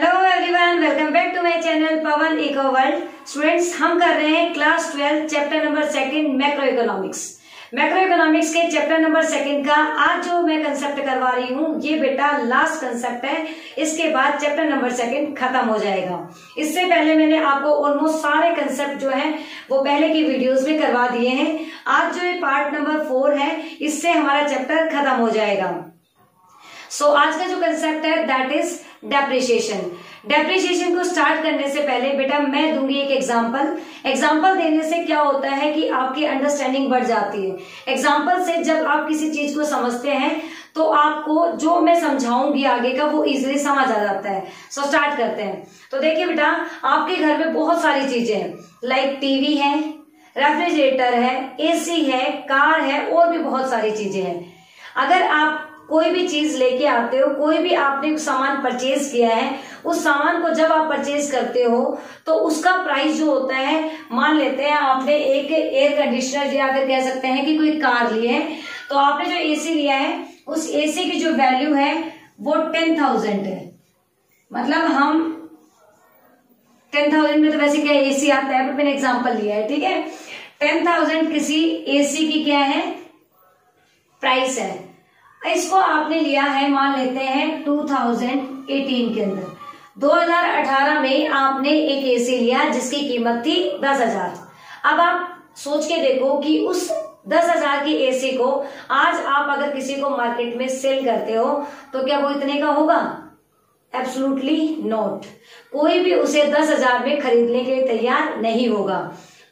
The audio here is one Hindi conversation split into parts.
Hello everyone, welcome back to my channel Pawan eco world. Students, हम कर रहे हैं class 12 chapter number 2 macro economics. Macro economics के चैप्टर नंबर 2 का आज जो मैं कंसेप्ट करवा रही हूँ, ये बेटा लास्ट कंसेप्ट है। इसके बाद चैप्टर नंबर 2 खत्म हो जाएगा। इससे पहले मैंने आपको ऑलमोस्ट सारे कंसेप्ट जो है वो पहले की वीडियोस में करवा दिए हैं। आज जो ये पार्ट नंबर 4 है, इससे हमारा चैप्टर खत्म हो जाएगा। आज का जो कंसेप्ट है दैट इज डेप्रिसिएशन। डेप्रिसिएशन को स्टार्ट करने से पहले बेटा मैं दूंगी एक एग्जाम्पल देने से क्या होता है कि आपकी अंडरस्टैंडिंग बढ़ जाती है। एग्जाम्पल से जब आप किसी चीज को समझते हैं तो आपको जो मैं समझाऊंगी आगे का वो इजीली समझ आ जाता है। स्टार्ट करते हैं। तो देखिए बेटा, आपके घर में बहुत सारी चीजें हैं, लाइक टीवी है, रेफ्रिजरेटर है, एसी है, कार है और भी बहुत सारी चीजें हैं। अगर आप कोई भी चीज लेके आते हो, कोई भी आपने सामान परचेज किया है, उस सामान को जब आप परचेज करते हो तो उसका प्राइस जो होता है, मान लेते हैं आपने एक एयर कंडीशनर या फिर कह सकते हैं कि कोई कार ली है, तो आपने जो एसी लिया है उस एसी की जो वैल्यू है वो 10,000 है। मतलब हम 10,000 में तो वैसे क्या एसी आता है, मैंने एग्जाम्पल लिया है, ठीक है। 10,000 किसी एसी की क्या है, प्राइस है। इसको आपने लिया है, मान लेते हैं 2018 के अंदर। 2018 में आपने एक एसी लिया जिसकी कीमत थी 10,000। अब आप सोच के देखो कि उस 10,000 की एसी को आज आप अगर किसी को मार्केट में सेल करते हो तो क्या वो इतने का होगा? Absolutely not. कोई भी उसे 10,000 में खरीदने के लिए तैयार नहीं होगा।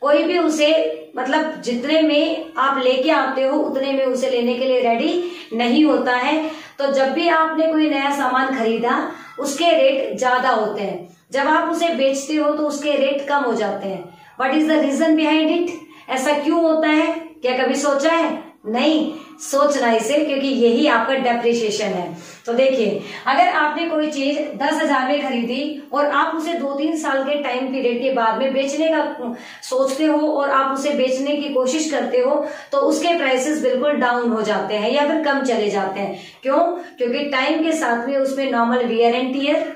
कोई भी उसे मतलब जितने में आप लेके आते हो उतने में उसे लेने के लिए रेडी नहीं होता है। तो जब भी आपने कोई नया सामान खरीदा उसके रेट ज्यादा होते हैं, जब आप उसे बेचते हो तो उसके रेट कम हो जाते हैं। What is the reason behind it? ऐसा क्यों होता है? क्या कभी सोचा है? नहीं सोचना इसे, क्योंकि यही आपका डेप्रिसिएशन है। तो देखिए, अगर आपने कोई चीज 10,000 में खरीदी और आप उसे 2-3 साल के टाइम पीरियड के बाद में बेचने का सोचते हो और आप उसे बेचने की कोशिश करते हो तो उसके प्राइसेस बिल्कुल डाउन हो जाते हैं या फिर कम चले जाते हैं। क्यों? क्योंकि टाइम के साथ में उसमें नॉर्मल वियर एंड टियर,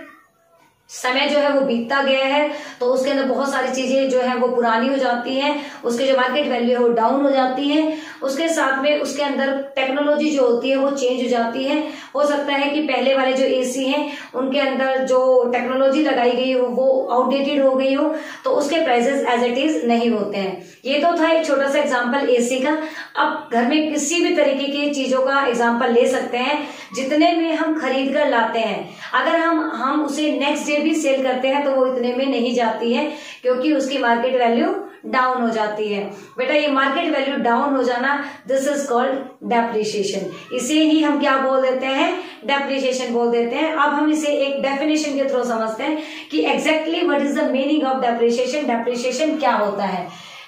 समय जो है वो बीतता गया है, तो उसके अंदर बहुत सारी चीजें जो है वो पुरानी हो जाती हैं, उसकी जो मार्केट वैल्यू है वो डाउन हो जाती है। उसके साथ में उसके अंदर टेक्नोलॉजी जो होती है वो चेंज हो जाती है। हो सकता है कि पहले वाले जो एसी हैं उनके अंदर जो टेक्नोलॉजी लगाई गई हो वो आउटडेटेड हो गई हो, तो उसके प्राइसेस एज इट इज नहीं होते हैं। ये तो था एक छोटा सा एग्जाम्पल एसी का। अब घर में किसी भी तरीके की चीजों का एग्जाम्पल ले सकते हैं, जितने में हम खरीद कर लाते हैं, अगर हम उसे नेक्स्ट डे भी सेल करते हैं तो वो इतने में नहीं जाती है, क्योंकि उसकी मार्केट वैल्यू डाउन हो जाती है। बेटा ये मार्केट वैल्यू डाउन हो जाना, दिस इज कॉल्ड डेप्रिसिएशन। इसे ही हम क्या बोल देते हैं? डेप्रिसिएशन बोल देते हैं। अब हम इसे एक डेफिनेशन के थ्रू समझते हैं कि exactly what is the meaning of depreciation. Depreciation क्या होता है?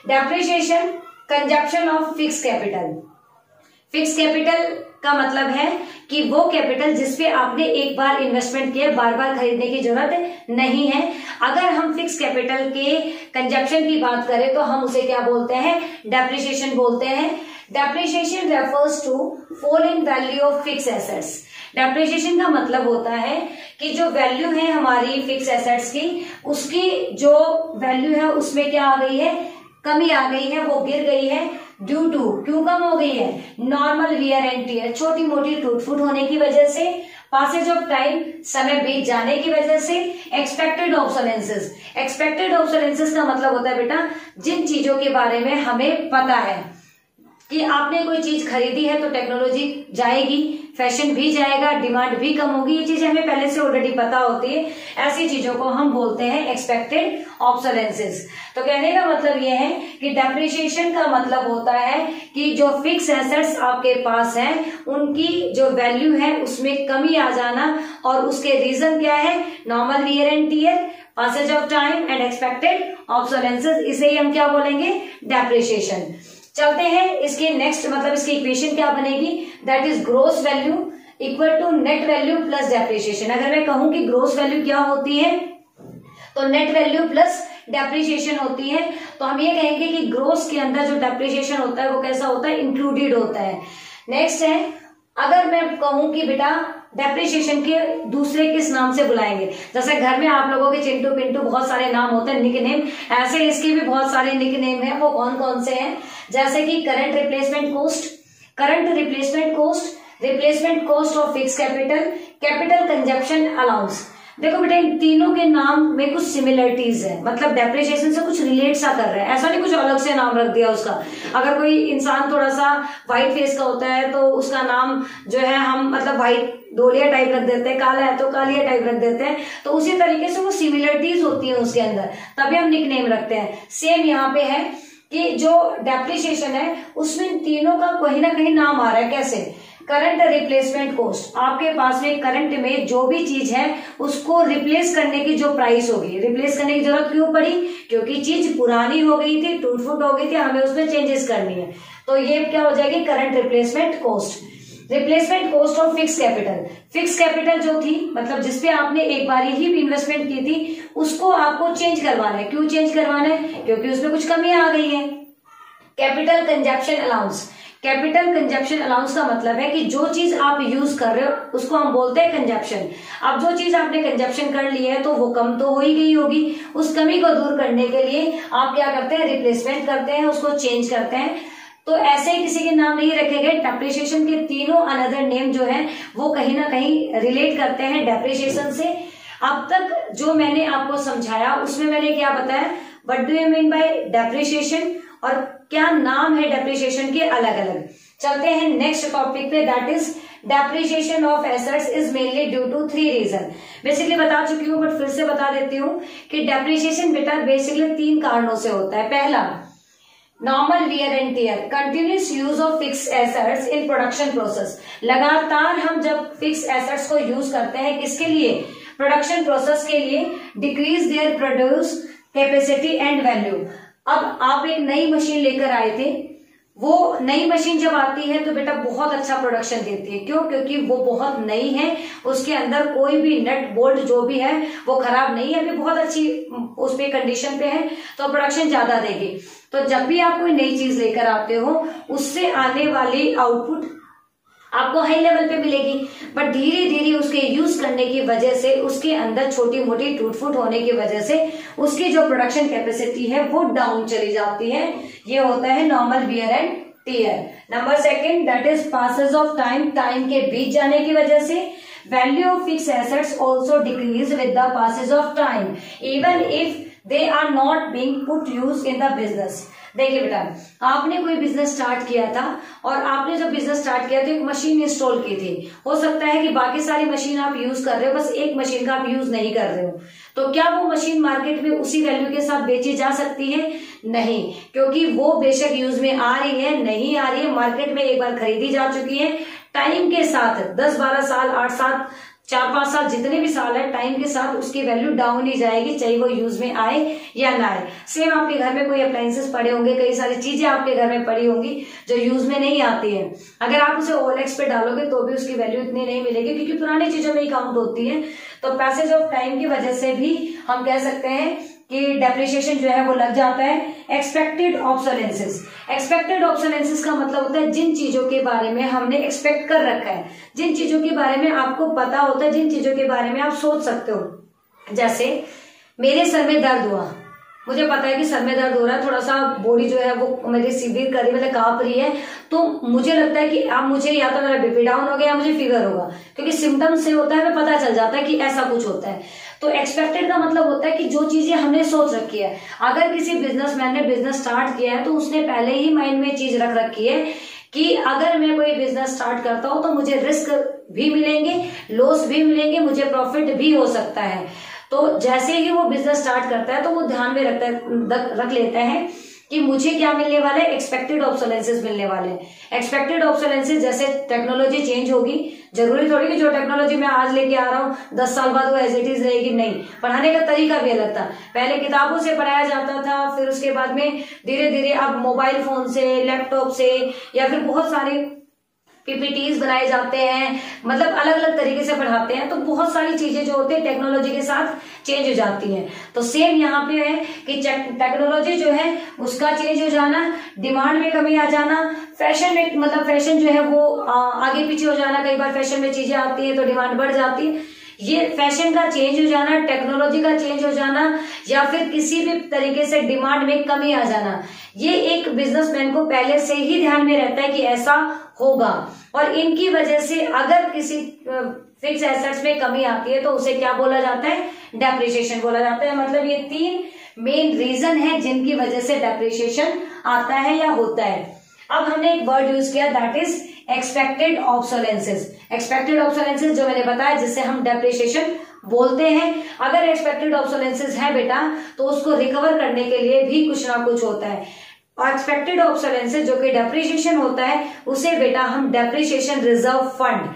Depreciation consumption of fix capital. Fix capital का मतलब है कि वो कैपिटल जिसपे आपने एक बार इन्वेस्टमेंट किया, बार बार खरीदने की जरूरत नहीं है। अगर हम फिक्स कैपिटल के कंजप्शन की बात करें तो हम उसे क्या बोलते हैं? डेप्रिसिएशन बोलते हैं। Depreciation refers to fall in value of fix assets. Depreciation का मतलब होता है कि जो वैल्यू है हमारी फिक्स एसेट्स की, उसकी जो वैल्यू है उसमें क्या आ गई है? कमी आ गई है, वो गिर गई है। ड्यू टू, क्यों कम हो गई है? नॉर्मल वियर एंड टियर, छोटी मोटी टूट फूट होने की वजह से, पासेज ऑफ टाइम, समय बीत जाने की वजह से, एक्सपेक्टेड ऑब्सोलेंसेस। एक्सपेक्टेड ऑब्सोलेंसेस का मतलब होता है बेटा जिन चीजों के बारे में हमें पता है कि आपने कोई चीज खरीदी है तो टेक्नोलॉजी जाएगी, फैशन भी जाएगा, डिमांड भी कम होगी, ये चीजें हमें पहले से ऑलरेडी पता होती है। ऐसी चीजों को हम बोलते हैं एक्सपेक्टेड ऑब्सोलेंसेस। तो कहने का मतलब ये है कि डेप्रिसिएशन का मतलब होता है कि जो फिक्स एसेट्स आपके पास हैं उनकी जो वैल्यू है उसमें कमी आ जाना, और उसके रीजन क्या है? Normal wear and tear, passage of time and expected obsolescences. इसे ही हम क्या बोलेंगे? डेप्रिसिएशन। चलते हैं इसके नेक्स्ट, मतलब इसकी इक्वेशन क्या बनेगी? That is gross value equal to net value plus depreciation. अगर मैं कहूं कि ग्रोस वैल्यू क्या होती है तो नेट वैल्यू प्लस डेप्रिसिएशन होती है। तो हम ये कहेंगे कि ग्रोस के अंदर जो डेप्रिसिएशन होता है वो कैसा होता है? इंक्लूडेड होता है। नेक्स्ट है, अगर मैं कहूं कि बेटा डेप्रिसिएशन के दूसरे किस नाम से बुलाएंगे। जैसे घर में आप लोगों के चिंटू पिंटू बहुत सारे नाम होते हैं, निक नेम, ऐसे इसके भी बहुत सारे निक नेम है। वो कौन कौन से हैं? जैसे कि current replacement cost, current replacement cost, replacement cost of fix capital, capital consumption allowance. देखो बेटा, इन तीनों के नाम में कुछ सिमिलरिटीज है, मतलब डेप्रिसिएशन से कुछ रिलेट सा कर रहा है, ऐसा नहीं कुछ अलग से नाम रख दिया उसका। अगर कोई इंसान थोड़ा सा व्हाइट फेस का होता है तो उसका नाम जो है हम मतलब व्हाइट डोलिया टाइप रख देते हैं, काला है तो कालिया टाइप रख देते हैं। तो उसी तरीके से वो सिमिलरिटीज होती है उसके अंदर, तभी हम निक नेम रखते हैं। सेम यहाँ पे है कि जो डेप्रिसिएशन है उसमें तीनों का कहीं ना कहीं नाम आ रहा है। कैसे? करंट रिप्लेसमेंट कॉस्ट, आपके पास में करंट में जो भी चीज है उसको रिप्लेस करने की जो प्राइस होगी, रिप्लेस करने की जरूरत क्यों पड़ी? क्योंकि चीज पुरानी हो गई थी, टूट फूट हो गई थी, हमें उसमें चेंजेस करनी है। तो ये क्या हो जाएगी? Current replacement cost. Replacement cost of fix capital, fix capital जो थी मतलब जिसपे आपने एक बार ही इन्वेस्टमेंट की थी उसको आपको चेंज करवाना है। क्यों चेंज करवाना है? क्योंकि उसमें कुछ कमियां आ गई है। Capital consumption allowance, capital consumption allowance का मतलब है कि जो चीज आप यूज कर रहे हो उसको हम बोलते हैं कंजप्शन। अब जो चीज आपने कंजप्शन कर ली है तो वो कम तो हो ही गई होगी, उस कमी को दूर करने के लिए आप क्या करते हैं? रिप्लेसमेंट करते हैं, उसको चेंज करते हैं। तो ऐसे ही किसी के नाम नहीं रखे गए। डेप्रिसिएशन के तीनों अनदर नेम जो है वो कहीं ना कहीं रिलेट करते हैं डेप्रिसिएशन से। अब तक जो मैंने आपको समझाया उसमें मैंने क्या बताया? What do you mean by depreciation और क्या नाम है डेप्रिसिएशन के अलग अलग। चलते हैं नेक्स्ट टॉपिक पे, that is depreciation of assets is mainly due to 3 reason. Basically बता चुकी हूँ बट फिर से बता देती हूँ कि डेप्रिसिएशन बेटा बेसिकली 3 कारणों से होता है। पहला, normal wear and tier, continuous use of fix assets in production process. लगातार हम जब फिक्स एसेट्स को यूज करते हैं किसके लिए? प्रोडक्शन प्रोसेस के लिए। Decrease there produce capacity and value. अब आप एक नई मशीन लेकर आए थे, वो नई मशीन जब आती है तो बेटा बहुत अच्छा प्रोडक्शन देती है। क्यों? क्योंकि वो बहुत नई है, उसके अंदर कोई भी नट बोल्ट जो भी है वो खराब नहीं है, अभी बहुत अच्छी उस पे कंडीशन पे है, तो प्रोडक्शन ज्यादा देगी। तो जब भी आप कोई नई चीज लेकर आते हो उससे आने वाली आउटपुट आपको हाई लेवल पे मिलेगी, बट धीरे धीरे उसके यूज करने की वजह से उसके अंदर छोटी मोटी टूट फूट होने की वजह से उसकी जो प्रोडक्शन कैपेसिटी है वो डाउन चली जाती है। ये होता है normal wear and tear. Number second, that is passes of time, time के बीत जाने की वजह से। Value of fix assets also decrease with the passes of time even if they are not being put use in the business. देखिए बेटा, आपने कोई बिजनेस स्टार्ट किया था और आपने जब बिजनेस स्टार्ट किया तो एक मशीन इंस्टॉल की थी। हो सकता है कि बाकी सारी मशीन आप यूज कर रहे हो, बस एक मशीन का आप यूज नहीं कर रहे हो। तो क्या वो मशीन मार्केट में उसी वैल्यू के साथ बेची जा सकती है? नहीं, क्योंकि वो बेशक यूज में आ रही है, नहीं आ रही है, मार्केट में एक बार खरीदी जा चुकी है। टाइम के साथ 10-12 साल, 8 साल, 4-5 साल, जितने भी साल है, टाइम के साथ उसकी वैल्यू डाउन ही जाएगी, चाहे वो यूज में आए या ना आए। सेम आपके घर में कोई अप्लायंसेस पड़े होंगे, कई सारी चीजें आपके घर में पड़ी होंगी जो यूज में नहीं आती है, अगर आप उसे OLX पे डालोगे तो भी उसकी वैल्यू इतनी नहीं मिलेगी क्योंकि पुरानी चीजों में ही काउंट होती है। तो पैसेज ऑफ टाइम की वजह से भी हम कह सकते हैं कि डेप्रिसिएशन जो है वो लग जाता है। एक्सपेक्टेड ऑब्सोलेंसेस, एक्सपेक्टेड ऑब्सोलेंसेस का मतलब होता है जिन चीजों के बारे में हमने एक्सपेक्ट कर रखा है, जिन चीजों के बारे में आपको पता होता है, जिन चीजों के बारे में आप सोच सकते हो। जैसे मेरे सर में दर्द हुआ, मुझे पता है कि सर में दर्द हो रहा है, थोड़ा सा बॉडी जो है वो मेरी सीवियर कर रही है, मतलब कांप रही है, तो मुझे लगता है कि अब मुझे या तो मेरा बीपी डाउन हो गया या मुझे फीवर होगा, क्योंकि सिम्टम्स से होता है, हमें पता चल जाता है कि ऐसा कुछ होता है। तो एक्सपेक्टेड का मतलब होता है कि जो चीजें हमने सोच रखी है। अगर किसी बिजनेसमैन ने बिजनेस स्टार्ट किया है तो उसने पहले ही माइंड में चीज रख रखी है कि अगर मैं कोई बिजनेस स्टार्ट करता हूं तो मुझे रिस्क भी मिलेंगे, लॉस भी मिलेंगे, मुझे प्रॉफिट भी हो सकता है। तो जैसे ही वो बिजनेस स्टार्ट करता है तो वो ध्यान में रख लेता है कि मुझे क्या मिलने वाला है, एक्सपेक्टेड ऑब्सोलेंसेस मिलने वाले हैं। एक्सपेक्टेड ऑब्सोलेंसेस जैसे टेक्नोलॉजी चेंज होगी, जरूरी थोड़ी कि जो टेक्नोलॉजी मैं आज लेके आ रहा हूँ 10 साल बाद वो एज इट इज रहेगी, नहीं। पढ़ाने का तरीका भी अलग था, पहले किताबों से पढ़ाया जाता था, फिर उसके बाद में धीरे धीरे अब मोबाइल फोन से, लैपटॉप से, या फिर बहुत सारे PPTs बनाए जाते हैं, मतलब अलग अलग तरीके से पढ़ाते हैं। तो बहुत सारी चीजें जो होती है टेक्नोलॉजी के साथ चेंज हो जाती है। तो सेम यहाँ पे है कि टेक्नोलॉजी जो है उसका चेंज हो जाना, डिमांड में कमी आ जाना, फैशन में मतलब फैशन जो है वो आगे पीछे हो जाना। कई बार फैशन में चीजें आती है तो डिमांड बढ़ जाती है। ये फैशन का चेंज हो जाना, टेक्नोलॉजी का चेंज हो जाना, या फिर किसी भी तरीके से डिमांड में कमी आ जाना, ये एक बिजनेसमैन को पहले से ही ध्यान में रहता है कि ऐसा होगा। और इनकी वजह से अगर किसी फिक्स एसेट्स में कमी आती है तो उसे क्या बोला जाता है, डेप्रिसिएशन बोला जाता है। मतलब ये 3 मेन रीजन है जिनकी वजह से डेप्रिसिएशन आता है या होता है। अब हमने एक वर्ड यूज किया दैट इज एक्सपेक्टेड ऑब्सोलेंसेस। एक्सपेक्टेड ऑब्सोलेंसेस जो मैंने बताया जिससे हम डेप्रिसिएशन बोलते हैं। अगर एक्सपेक्टेड ऑब्सोलेंसेस है बेटा तो उसको रिकवर करने के लिए भी कुछ ना कुछ होता है। और एक्सपेक्टेड ऑब्सोलेंसेस जो कि डेप्रिसिएशन होता है उसे बेटा हम डेप्रिसिएशन रिजर्व फंड,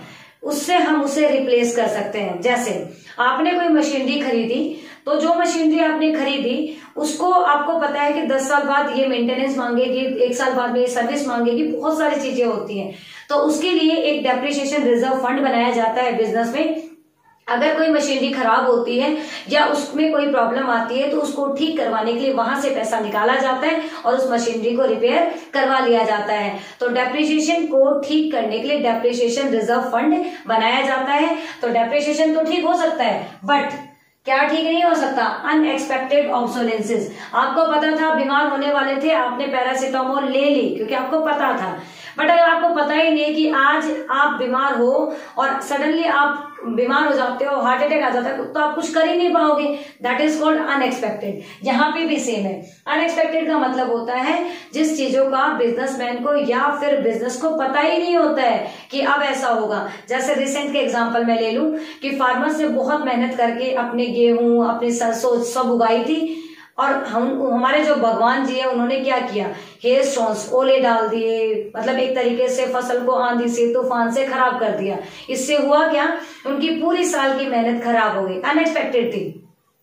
उससे हम उसे रिप्लेस कर सकते हैं। जैसे आपने कोई मशीनरी खरीदी तो जो मशीनरी आपने खरीदी उसको आपको पता है कि 10 साल बाद ये मेंटेनेंस मांगेगी, 1 साल बाद में ये सर्विस मांगेगी, बहुत सारी चीजें होती हैं। तो उसके लिए एक डेप्रिसिएशन रिजर्व फंड बनाया जाता है बिजनेस में। अगर कोई मशीनरी खराब होती है या उसमें कोई प्रॉब्लम आती है तो उसको ठीक करवाने के लिए वहां से पैसा निकाला जाता है और उस मशीनरी को रिपेयर करवा लिया जाता है। तो डेप्रिसिएशन को ठीक करने के लिए डेप्रिसिएशन रिजर्व फंड बनाया जाता है। तो डेप्रिसिएशन तो ठीक हो सकता है बट क्या ठीक नहीं हो सकता, अनएक्सपेक्टेड ऑब्सोलेंसेस। आपको पता था बीमार होने वाले थे, आपने पैरासीटामोल ले ली क्योंकि आपको पता था, बट अगर आपको पता ही नहीं कि आज आप बीमार हो और सडनली आप बीमार हो जाते हो, हार्ट अटैक आ जाता है, तो आप कुछ कर ही नहीं पाओगे। That is called unexpected. यहाँ पे भी सेम है। अनएक्सपेक्टेड का मतलब होता है जिस चीजों का बिजनेसमैन को या फिर बिजनेस को पता ही नहीं होता है कि अब ऐसा होगा। जैसे रिसेंट के एग्जांपल मैं ले लूं कि फार्मर्स ने बहुत मेहनत करके अपने गेहूं, अपनी सरसों सब उगाई थी और हमारे जो भगवान जी है उन्होंने क्या किया, हेल स्टोन्स, ओले डाल दिए, मतलब एक तरीके से फसल को आंधी से तूफान से खराब कर दिया। इससे हुआ क्या, उनकी पूरी साल की मेहनत खराब हो गई। अनएक्सपेक्टेड थी,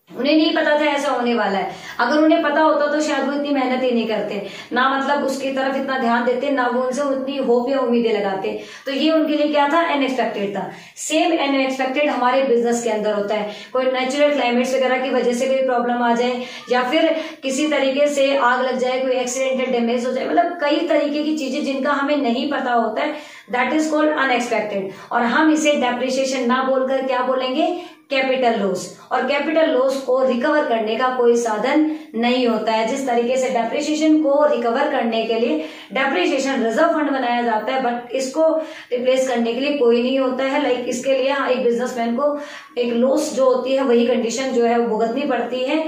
उन्हें नहीं पता था ऐसा होने वाला है। अगर उन्हें पता होता तो शायद वो इतनी मेहनत ही नहीं करते, ना मतलब उसकी तरफ इतना ध्यान देते, ना वो उनसे उतनी होप या उम्मीदें लगाते। तो ये उनके लिए क्या था, अनएक्सपेक्टेड था। सेम अनएक्सपेक्टेड हमारे बिजनेस के अंदर होता है। कोई नेचुरल क्लाइमेट्स वगैरह की वजह से कोई प्रॉब्लम आ जाए या फिर किसी तरीके से आग लग जाए, कोई एक्सीडेंटल डैमेज हो जाए, मतलब कई तरीके की चीजें जिनका हमें नहीं पता होता है, दैट इज कॉल्ड अनएक्सपेक्टेड। और हम इसे डेप्रिसिएशन ना बोलकर क्या बोलेंगे, कैपिटल लॉस। और कैपिटल लॉस को रिकवर करने का कोई साधन नहीं होता है। जिस तरीके से डेप्रिसिएशन को रिकवर करने के लिए डेप्रिसिएशन रिजर्व फंड बनाया जाता है बट इसको रिप्लेस करने के लिए कोई नहीं होता है। लाइक इसके लिए एक बिजनेसमैन को एक लॉस जो होती है वही कंडीशन जो है वो भुगतनी पड़ती है।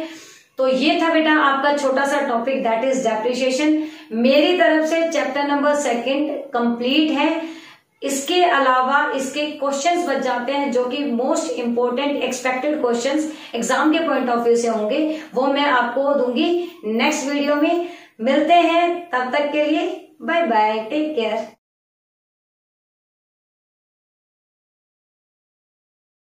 तो ये था बेटा आपका छोटा सा टॉपिक दैट इज डेप्रिसिएशन। मेरी तरफ से चैप्टर नंबर 2 कंप्लीट है। इसके अलावा इसके क्वेश्चंस बच जाते हैं जो कि most important expected questions exam के पॉइंट ऑफ व्यू से होंगे, वो मैं आपको दूंगी नेक्स्ट वीडियो में। मिलते हैं, तब तक के लिए बाय बाय, टेक केयर।